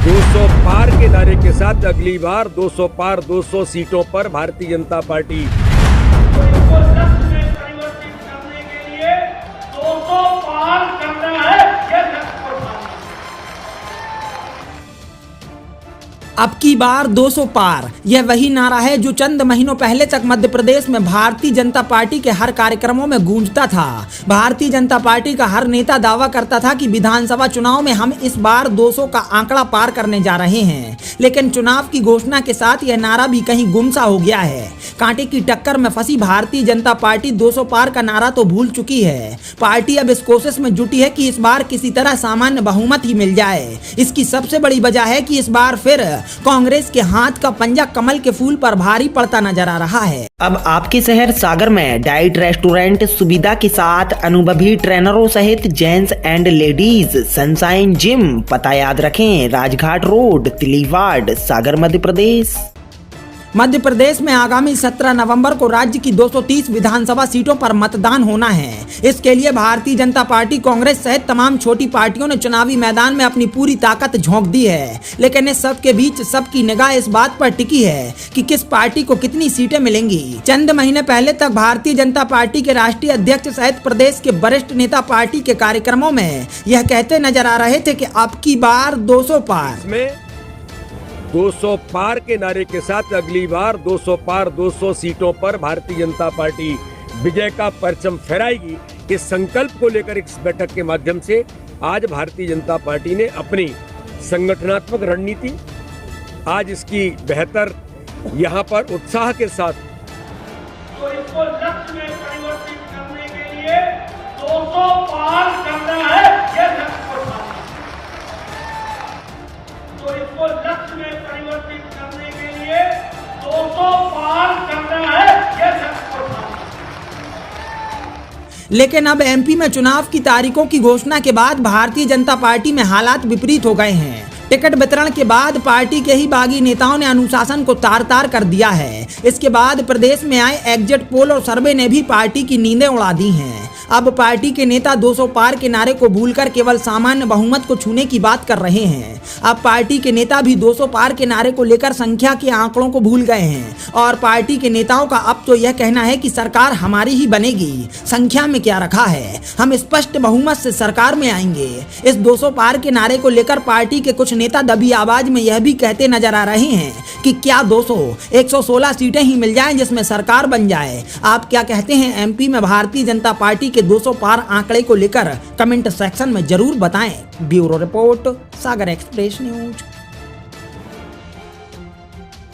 200 पार के नारे के साथ अगली बार 200 पार 200 सीटों पर भारतीय जनता पार्टी। तो इसको लक्ष्य में परिवर्तित करने के लिए 200 पार करना है, ये लक्ष्य को पाना है। अब की बार 200 पार, यह वही नारा है जो चंद महीनों पहले तक मध्य प्रदेश में भारतीय जनता पार्टी के हर कार्यक्रमों में गूंजता था। भारतीय जनता पार्टी का हर नेता दावा करता था कि विधानसभा चुनाव में हम इस बार 200 का आंकड़ा पार करने जा रहे हैं, लेकिन चुनाव की घोषणा के साथ यह नारा भी कहीं गुमसा हो गया है। कांटे की टक्कर में फंसी भारतीय जनता पार्टी 200 पार का नारा तो भूल चुकी है। पार्टी अब इस कोशिश में जुटी है कि इस बार किसी तरह सामान्य बहुमत ही मिल जाए। इसकी सबसे बड़ी वजह है कि इस बार फिर कांग्रेस के हाथ का पंजा कमल के फूल पर भारी पड़ता नजर आ रहा है। अब आपके शहर सागर में डाइट रेस्टोरेंट सुविधा के साथ अनुभवी ट्रेनरों सहित gents and ladies sunshine gym. पता याद रखें, राजघाट रोड, तिलीवाड़, सागर, मध्य प्रदेश। मध्य प्रदेश में आगामी 17 नवंबर को राज्य की 230 विधानसभा सीटों पर मतदान होना है। इसके लिए भारतीय जनता पार्टी, कांग्रेस सहित तमाम छोटी पार्टियों ने चुनावी मैदान में अपनी पूरी ताकत झोंक दी है। लेकिन इस सब के बीच सबकी निगाह इस बात पर टिकी है कि किस पार्टी को कितनी सीटें मिलेंगी। चंद महीने पहले तक भारतीय जनता पार्टी के राष्ट्रीय अध्यक्ष सहित प्रदेश के वरिष्ठ नेता पार्टी के कार्यक्रमों में यह कहते नजर आ रहे थे कि अब की बार 200 पार। 200 पार के नारे के साथ अगली बार 200 पार 200 सीटों पर भारतीय जनता पार्टी विजय का परचम फहराएगी। इस संकल्प को लेकर इस बैठक के माध्यम से आज भारतीय जनता पार्टी ने अपनी संगठनात्मक रणनीति, आज इसकी बेहतर यहां पर उत्साह के साथ, तो इसको लक्ष्य में परिवर्तित करने के लिए 200 पार करना है, ये लक्ष्य को पाना है। तो इसको लक्ष्य में परिवर्तित करने के लिए 200 पार करना है, ये लक्ष्य को पाना है। लेकिन अब एमपी में चुनाव की तारीखों की घोषणा के बाद भारतीय जनता पार्टी में हालात विपरीत हो गए हैं। टिकट वितरण के बाद पार्टी के ही बागी नेताओं ने अनुशासन को तार तार कर दिया है। इसके बाद प्रदेश में आए एग्जिट पोल और सर्वे ने भी पार्टी की नींदें उड़ा दी हैं। अब पार्टी के नेता 200 पार के नारे को भूलकर केवल सामान्य बहुमत को छूने की बात कर रहे हैं। अब पार्टी के नेता भी 200 पार के नारे को लेकर संख्या के आंकड़ों को भूल गए हैं और पार्टी के नेताओं का अब तो यह कहना है कि सरकार हमारी ही बनेगी, संख्या में क्या रखा है, हम स्पष्ट बहुमत से सरकार में आएंगे। इस 200 पार के नारे को लेकर पार्टी के कुछ नेता दबी आवाज में यह भी कहते नजर आ रहे हैं कि क्या 200 116 सीटें ही मिल जाएं जिसमें सरकार बन जाए। आप क्या कहते हैं एमपी में भारतीय जनता पार्टी के 200 पार आंकड़े को लेकर कमेंट सेक्शन में जरूर बताएं। Bureau report, Sagar express news.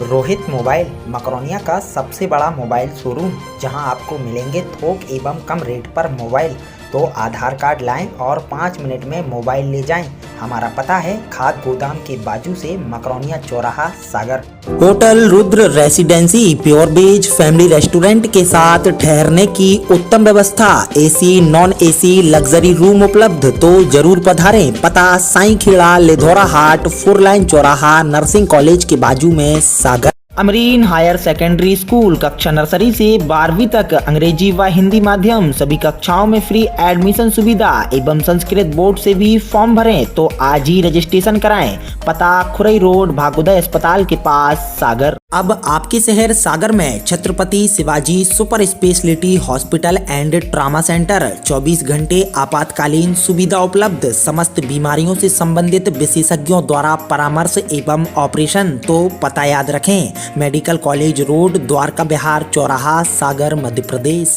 Rohit mobile Makronia का सबसे बड़ा मोबाइल शोरूम, जहां आपको मिलेंगे थोक एवं कम रेट पर मोबाइल। तो आधार कार्ड लाएं और 5 मिनट में मोबाइल ले जाएं। हमारा पता है खाद गोदाम के बाजू से, मकरोनिया चौराहा, Sagar. Hotel Rudra residency pure veg family restaurant के साथ ठहरने की उत्तम व्यवस्था, AC non AC luxury room उपलब्ध। तो जरूर पधारें। पता साईं खेड़ा, लेधोरा हाट, 4 लाइन चौराहा, नर्सिंग कॉलेज के बाजू में, Sagar. Amreen higher secondary school, कक्षा नर्सरी से 12वीं तक अंग्रेजी व हिंदी माध्यम, सभी कक्षाओं में फ्री एडमिशन सुविधा एवं संस्कृत बोर्ड से भी फॉर्म भरें। तो आज ही रजिस्ट्रेशन कराएं। पता खुरई रोड, भागोदय अस्पताल के पास, सागर। अब आपके शहर सागर में Chhatrapati Shivaji super speciality hospital and trauma centre, 24 घंटे आपातकालीन सुविधा उपलब्ध, समस्त बीमारियों से संबंधित विशेषज्ञों द्वारा परामर्श एवं ऑपरेशन। तो पता याद रखें, मेडिकल कॉलेज रोड, द्वारका विहार चौराहा, सागर, मध्य प्रदेश।